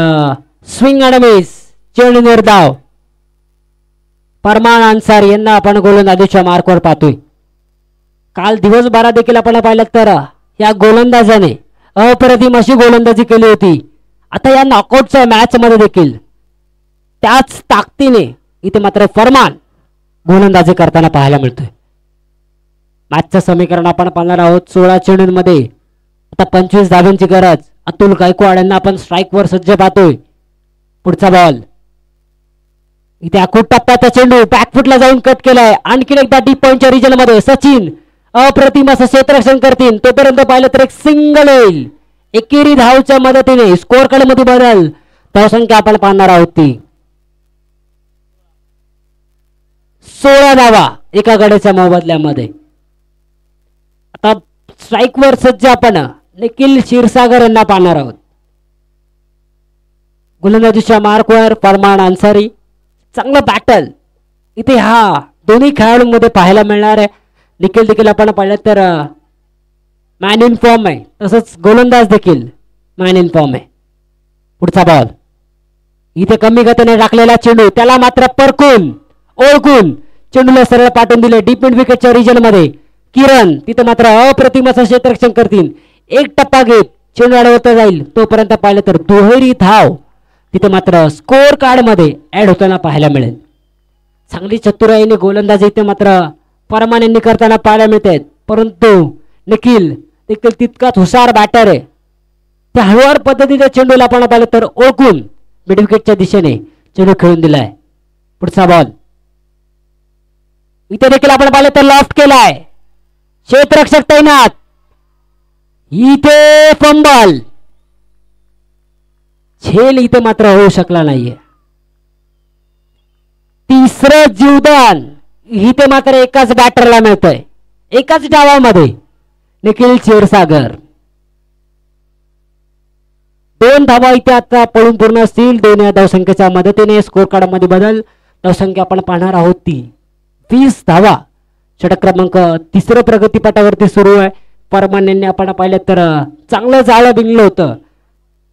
स्विंग आणि मिस. चेंडू निर्धाव. फरमान अन्सारी यांना आपण गोलंदाजीच्या मार्कवर पाहतोय. काल दिवसभरात देखील आपण पाहिलं तर या गोलंदाजाने अप्रतिम अशी गोलंदाजी केली होती. आता या नॉकआउटच्या मॅच मध्ये देखील त्याच ताकदीने इथे मात्र फरमान गोलंदाजी करताना पाहायला मिळतोय. मॅचचं समीकरण आपण पाहणार आहोत. 16 चेंडूंमध्ये आता 25 धाव्यांची गरज. अतुल गायकवाड यांना आपण स्ट्राईकवर सज्ज पाहतोय. पुढचा बॉल इथे आखूट टप्प्याचा चेंडू बॅकफुटला जाऊन कट केलाय. आणखीन एकदा डीप पॉइंटच्या रिजन मध्ये सचिन अप्रतिम असं क्षेत्ररक्षण करतील. तोपर्यंत पाहिलं तर एक सिंगल येईल. एकेरी धावच्या मदतीने स्कोअर कार्ड मध्ये बदल. धावसंख्या आपण पाहणार आहोत ती 16 धावा एका गड्याच्या मोबदल्यामध्ये. आता स्ट्राईकवर सज्ज आपण निखिल क्षीरसागर यांना पाहणार आहोत. गोलंदाजीच्या मार्कवर फरमान अन्सारी. चांगलं बॅटल इथे हा दोन्ही खेळाडूंमध्ये पाहायला मिळणार आहे. निखिल देखील आपण पाहिलं तर मॅन इन फॉर्म आहे, तसंच गोलंदाज देखील मॅन इन फॉर्म आहे. पुढचा बॉल इथे कमी गतीने टाकलेला चेंडू. त्याला मात्र परखून ओळखून चेंडूला सरळ पाठवून दिले डीप मिड विकेटच्या रिजन मध्ये. किरण तिथे मात्र अप्रतिम असं क्षेत्ररक्षण करतील. एक टप्पा घेत चेंडू अडवता जाईल. तोपर्यंत पाहिलं तर दुहेरी धाव तिथे मात्र स्कोअर कार्ड मध्ये ऍड होताना पाहायला मिळेल. चांगली चतुराईने गोलंदाजी इथे मात्र फरमान यांनी करताना पाहायला मिळते. परंतु निखिल देखील तितकाच हुशार बॅटर आहे. त्या हळूवार पद्धतीने चेंडूला आपण पाहिलं तर ओळखून मिड विकेटच्या दिशेने चेंडू खेळून दिलाय. पुढचा बॉल इथे देखील आपण पाहिलं तर लॉफ्ट केलाय. क्षेत्ररक्षक तैनात. इथे फंबल. झेल इथे मात्र होऊ शकला नाहीये. तिसरं जीवदान इथे मात्र एकाच बॅटरला मिळतंय. एकाच डावामध्ये निखिल क्षीरसागर. 2 धावा इथे आता पळून पूर्ण असतील. 2 या धावसंख्येच्या मदतीने स्कोअर कार्ड मध्ये बदल. धावसंख्या आपण पाहणार आहोत ती 20 धावा. षटक क्रमांक 3 प्रगतीपटावरती सुरू आहे. परमान्यांनी आपण पाहिलं तर चांगलं जाळं बिंगलं होतं.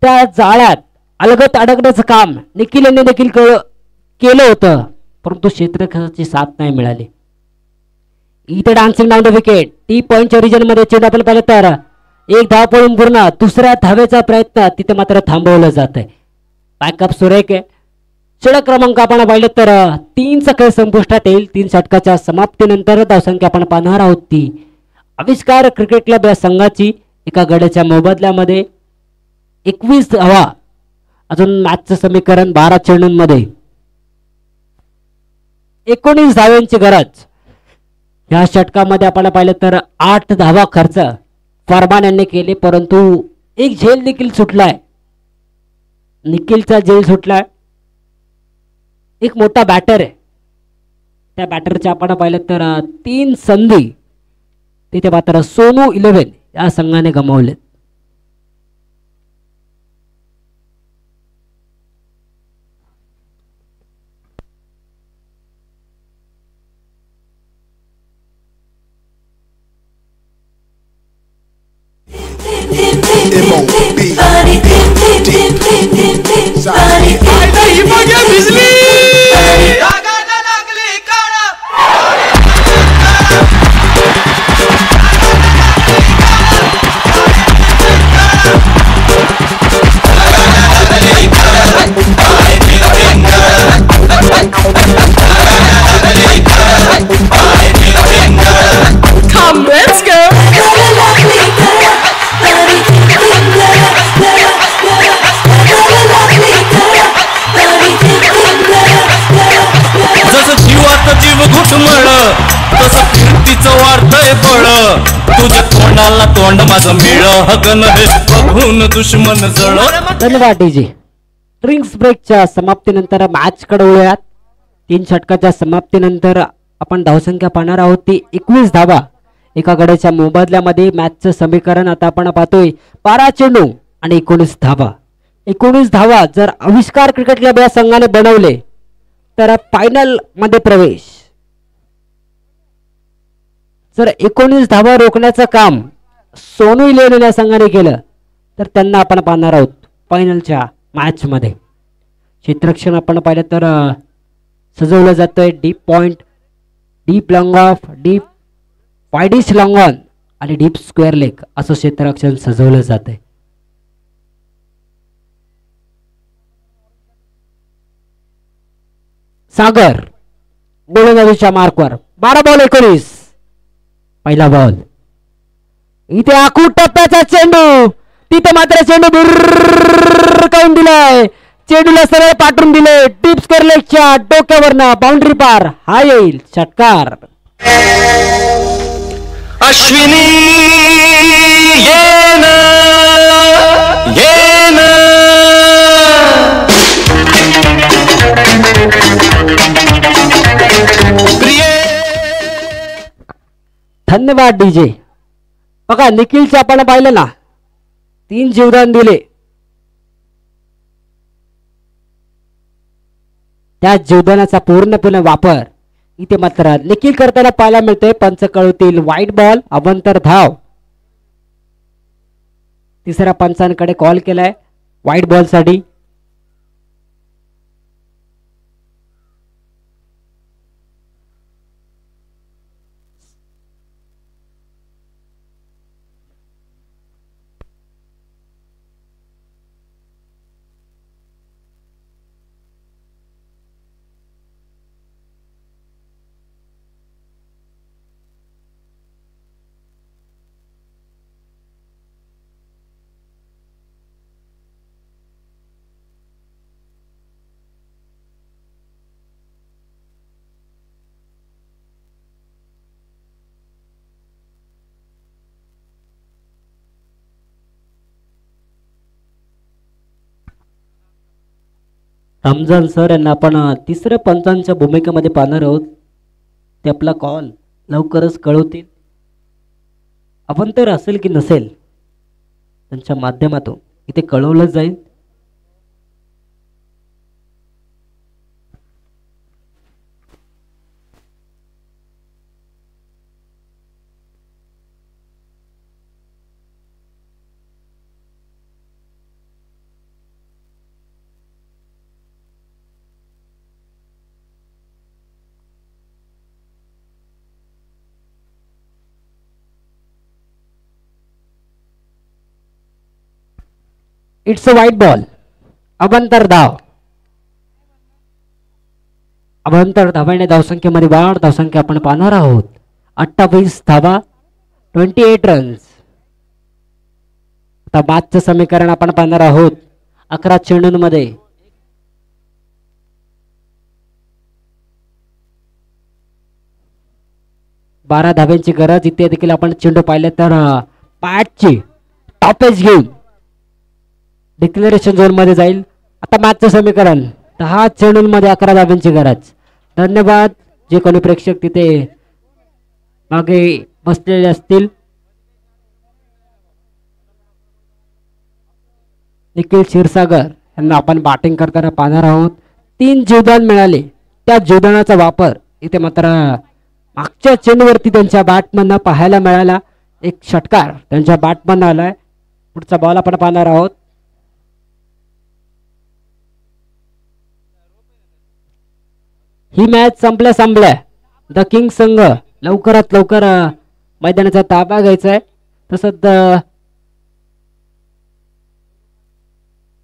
त्या जाळ्यात अलगत अडकण्याचं काम निखिल यांनी देखील केलं होतं, परंतु क्षेत्ररक्षकाची साथ नाही मिळाली. इथे dancing down the wicket. T पॉइंटच्या रिजन मध्ये चेंडू आपण पाहिलं तर एक धाव पळून पूर्ण दुसऱ्या धावेचा प्रयत्न तिथे मात्र थांबवलं जात आहे. बॅकअप सुरेख आहे. षटक क्रमांक आपण पाहिलं तर 3चा खेळ संपुष्टात येईल. 3 षटकाच्या समाप्तीनंतर धावसंख्या आपण पाहणार आहोत ती आविष्कार क्रिकेट क्लब या संघाची एका गड्याच्या मोबदल्यामध्ये 21 धावा. अजून मॅचचं समीकरण 12 चेंडूंमध्ये 19 धावांची गरज. या षटकामध्ये आपण पाहिलं तर 8 धावा खर्च फरमान यांनी केले, परंतु एक झेल देखील सुटलाय. निखिलचा झेल सुटलाय. एक मोठा बॅटर आहे. त्या बॅटरच्या आपण पाहिलं तर 3 संधी तिथे मात्र सोनू 11 या संघाने गमावले. Come, let's go. जसं जीवात जीव घुटमळ तसं कीर्तीचं वाढतंय बळ. तुझ्या तोंडाला तोंड माझं मिळ हगन हे बघून दुश्मन जळ. धन्यवाद डीजे. ड्रिंक्स ब्रेकच्या समाप्तीनंतर मॅच कडे वळूयात. 3 षटकाच्या समाप्तीनंतर आपण धावसंख्या पाहणार आहोत ती 21 धावा. एका गड्याच्या मोबदल्यामध्ये मॅचचं समीकरण आता आपण पाहतोय 12 चेंडू आणि 19 धावा. 19 धावा जर आविष्कार क्रिकेट क्लब या संघाने बनवले तर फायनल मध्ये प्रवेश. जर 19 धावा रोखण्याचं काम सोनू 11 या संघाने केलं तर त्यांना आपण पाहणार आहोत फायनलच्या मॅच मध्ये. क्षेत्ररक्षण आपण पाहिलं तर सजवलं जातंय deep point, deep long of, deep wide-ish long on आणि डीप स्क्वेअर लेग असं क्षेत्ररक्षण सजवलं जातंय. सागर गोलंदाजीच्या मार्कवर 12 बॉल 19. पहिला बॉल इथे आखूड टप्प्याचा चेंडू. तिथे मात्र चेंडू काढून दिलाय. चेंडूला सरळ पाठवून दिले. डीप स्क्वेअर लेगच्या डोक्यावरनं बाउंड्री पार. हा येईल षटकार. अश्विनी येन येन धन्यवाद डीजे. बघा निखिलचे आपण पाहिलं ना 3 जीवदान दिले. त्या जीवदानाचा पूर्णपणे वापर इथे मात्र निखिल करताना पाहायला मिळते. पंच कळवतील वाईट बॉल अवंतर धाव. तिसऱ्या पंचांकडे कॉल केलाय वाईट बॉल साठी. रमजान सर यांना आपण तिसऱ्या पंचांच्या भूमिकेमध्ये पाहणार आहोत. ते आपला कॉल लवकरच कळवतील. आपण तर असेल की नसेल त्यांच्या माध्यमातून इथे कळवलं जाईल. It's a white ball. अभंतर धाव. अभंतर धावाने धावसंख्येमध्ये वाढ. धावसंख्या आपण पाहणार आहोत 28 धावा 28 रन्स. आता बादचं समीकरण आपण पाहणार आहोत 11 चेंडूंमध्ये. बारा धाव्यांची गरज. इथे देखील आपण चेंडू पाहिले तर पॅटची टॉपेज घेऊन डिक्लेरेशन झोन मध्ये जाईल. आता मॅचचं समीकरण 10 चेंडूंमध्ये 11 धाव्यांची गरज. धन्यवाद जे कोणी प्रेक्षक तिथे मागे बसलेले असतील. निखिल क्षीरसागर यांना आपण बॅटिंग करताना पाहणार आहोत. 3 जीवदान मिळाले. त्या जीवदानाचा वापर इथे मात्र मागच्या चेंडूवरती त्यांच्या बॅटमधनं पाहायला मिळाला. एक षटकार त्यांच्या बॅटमधनं आलाय. पुढचा बॉल आपण पाहणार आहोत. ही मॅच संपल्या द किंग संघ लवकरात लवकर मैदानाचा ताबा घ्यायचा आहे. तसंच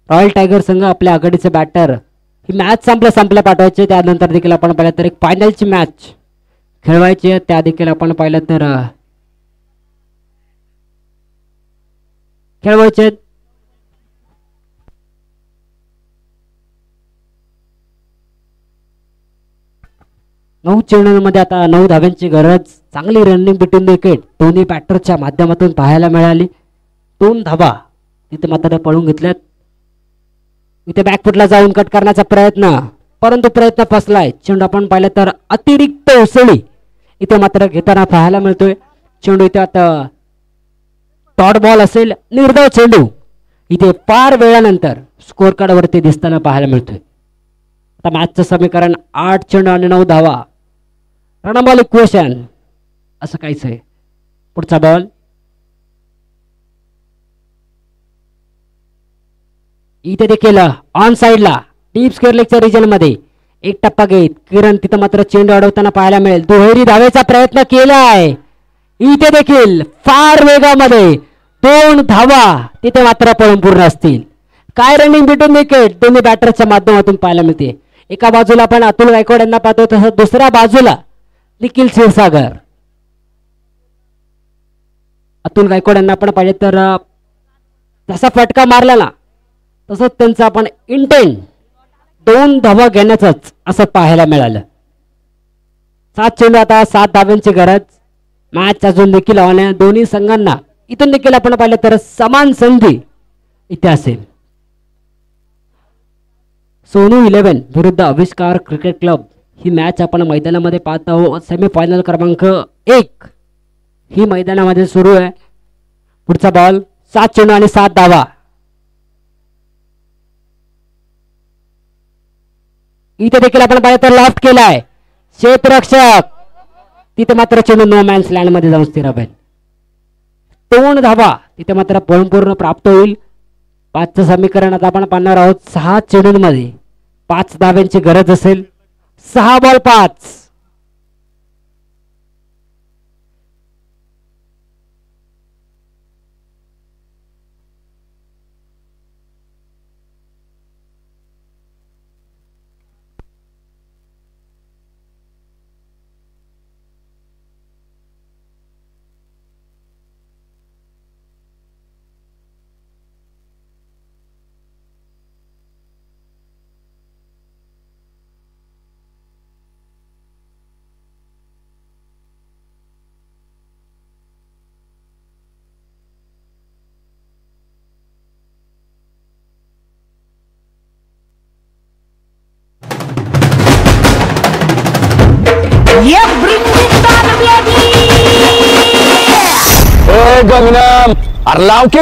रॉयल टायगर संघ आपल्या आघाडीचे बॅटर ही मॅच संपल्या पाठवायचे. त्यानंतर देखील आपण पाहिलं तर एक फायनलची मॅच खेळवायची आहे. त्या देखील आपण पाहिलं तर खेळवायचे. 9 चेंडूंमध्ये आता 9 धाव्यांची गरज. चांगली रनिंग बिटवीन विकेट दोन्ही बॅटरच्या माध्यमातून पाहायला मिळाली. 2 धावा तिथे मात्र पळून घेतल्यात. इथे बॅकफुटला जाऊन कट करण्याचा प्रयत्न परंतु प्रयत्न फसलाय. चेंडू आपण पाहिलं तर अतिरिक्त उसळी इथे मात्र घेताना पाहायला मिळतोय. चेंडू इथे आता डॉट बॉल असेल. निर्धाव चेंडू इथे फार वेळानंतर स्कोर कार्ड वरती दिसताना पाहायला मिळतोय. आता मॅचचं समीकरण 8 चेंडू आणि 9 धावा. रणबॉल इक्वेशन असं काहीच आहे. पुढचा बॉल इथे देखील ऑन साइडला डीप स्क्वेअर लेगच्या रिजन मध्ये एक टप्पा घेत किरण तिथं मात्र चेंडू अडवताना पाहायला मिळेल. दुहेरी धावेचा प्रयत्न केलाय. इथे देखील फार वेगामध्ये 2 धावा तिथे मात्र पळून पूर्ण असतील. काय रनिंग बिटवीन विकेट दोन्ही बॅटरच्या माध्यमातून पाहायला मिळते. एका बाजूला आपण अतुल गायकवाड यांना पाहतो तसं दुसऱ्या बाजूला निखिल क्षीरसागर. अतुल गायकवाड यांना आपण पाहिजे तर जसा फटका मारला ना तसंच त्यांचं आपण इंटेंट 2 धावा घेण्याचंच असं पाहायला मिळालं. 7 चेंडू आता 7 धाव्यांची गरज. मॅच अजून देखील ऑन आहे. दोन्ही संघांना इथून देखील आपण पाहिलं तर समान संधी इथे असेल. सोनू 11 विरुद्ध आविष्कार क्रिकेट क्लब ही मॅच आपण मैदानामध्ये पाहत आहोत. सेमीफायनल क्रमांक 1 ही मैदानामध्ये सुरू आहे. पुढचा बॉल 7 चेंडू आणि 7 धावा. इथे देखील आपण पाहिलं तर लॉफ्ट केलाय. क्षेत्ररक्षक तिथे मात्र चेंडू नो मॅन्स लँड मध्ये जाऊन स्थिर राहील. 2 धावा तिथे मात्र पूर्ण प्राप्त होईल. 5चं समीकरण आता आपण पाहणार आहोत. 6 चेंडूंमध्ये 5 धाव्यांची गरज असेल. 6 बॉल 5. गगनम अरे लाव की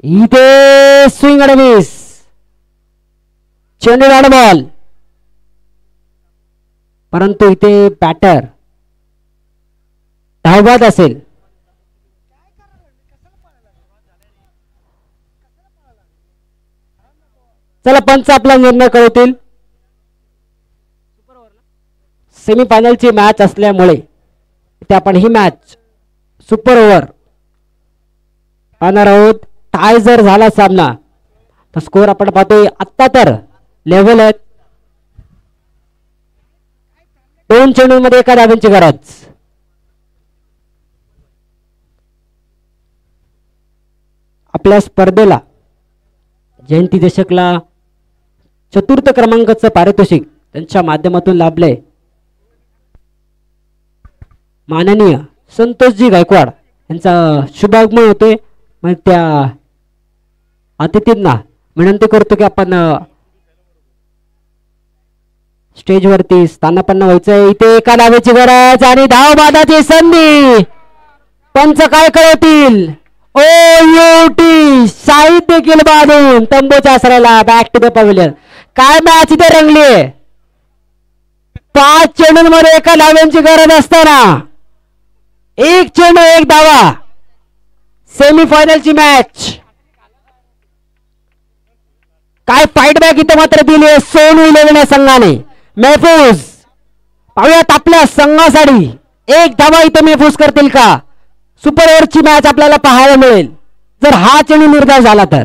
इथे स्विंग आणि मिस, चेंडू डॉट बॉल, परंतु इथे बॅटर धावबाद असेल. चला पंच आपला निर्णय कळवतील. सेमीफायनलची मॅच असल्यामुळे इथे आपण ही मॅच सुपर ओव्हर पाहणार आहोत. टाय जर झाला सामना तर स्कोर आपण पाहतोय आत्ता तर लेव्हल आहेत. 2 चेंडूंमध्ये एका धाब्यांची गरज. आपल्या स्पर्धेला जयंती दशकला 4th क्रमांकाचं पारितोषिक त्यांच्या माध्यमातून लाभलंय. माननीय संतोषजी गायकवाड यांचा शुभागमन होते. मग त्या अतिथींना विनंती करतो की आपण स्टेजवरती स्थानापन्न व्हायचंय. इथे एका धावेची गरज आणि धावबादाची संधी. पंच काय कळवतील. ओ युटी शाहीद देखील बांधून तंबूच्या आसऱ्याला बॅक टू द पवेलियन. काय मॅच इथे रंगलीये. 5 चेंडूंमध्ये एका धाव्यांची गरज असताना 1 चेंडू 1 धावा. सेमीफायनलची मॅच. काय फाईट बॅक इथे मात्र दिली आहे सोनू 11 या संघाने. महफूज पाहूयात आपल्या संघासाठी 1 धावा इथे महफूज करतील का. सुपर ओव्हरची मॅच आपल्याला पाहायला मिळेल जर हा चेंडू निर्धार झाला तर.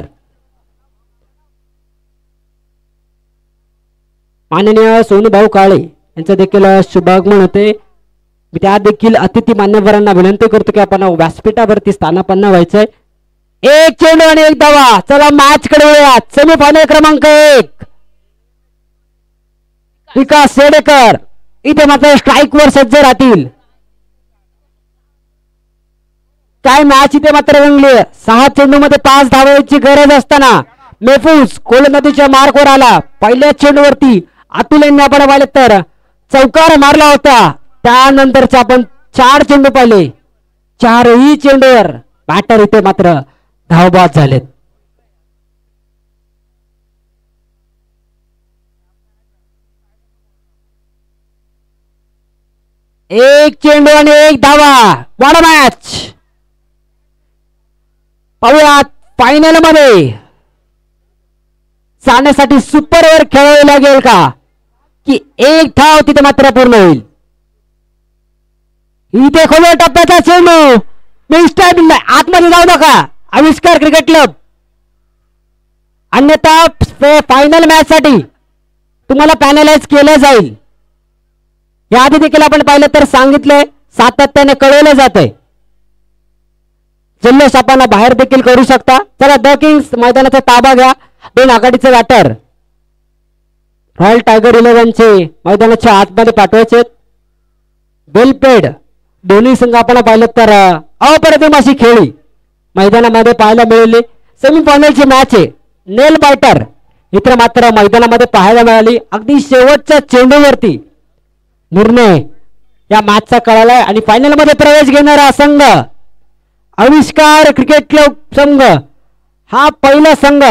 माननीय सोनूभाऊ काळे यांचं देखील शुभागमन होते. मी त्या देखील अतिथी मान्यवरांना विनंती करतो की आपण व्यासपीठावरती स्थानापन्न व्हायचंय. 1 चेंडू आणि 1 धावा. चला मॅच कडे वळूयात. सेमीफायनल क्रमांक 1 विकास सेडेकर इथे मात्र स्ट्राईक वर सज्ज राहतील. काय मॅच इथे मात्र रंगली. 6 चेंडूमध्ये 5 धावांची गरज असताना महफूज कोलनदीच्या मार्कवर आला. पहिल्या चेंडूवरती अतुल यांनी आपण पाहिले तर चौकार मारला होता. त्यानंतरचे आपण 4 चेंडू पाहिले. 4ही चेंडूवर बॅटर इथे मात्र धावबाद झालेत. एक चेंडू आणि 1 धावा. What a match. पाहूयात फायनल मध्ये जाण्यासाठी सुपर ओव्हर खेळावी लागेल का की 1 धाव तिथे मात्र पूर्ण होईल. इथे खोल्या टप्प्याचा चेंडू मिस्टर आतमध्ये जाऊ नका. आविष्कार क्रिकेट क्लब. अन्यथा फायनल मॅच साठी तुम्हाला पॅनलाइज केलं जाईल. याआधी देखील आपण पाहिलं तर सांगितलंय सातत्याने कळवलं जातंय. जल्लोष आपण बाहेर देखील करू शकता. चला द किंग्स मैदानाचा ताबा घ्या. 2 आघाडीचे बॅटर रॉयल टायगर 11चे मैदानाच्या आतमध्ये पाठवायचे. वेल पेड दोन्ही संघ आपण पाहिलं तर अप्रतिम अशी खेळी मैदानामध्ये पाहायला मिळाली. सेमीफायनलची मॅच आहे. नेल बायटर इतर मात्र मैदानामध्ये पाहायला मिळाली. अगदी शेवटच्या चेंडूवरती निर्णय या मॅचचा कळालाय आणि फायनल मध्ये प्रवेश घेणारा संघ आविष्कार क्रिकेट क्लब संघ हा पहिला संघ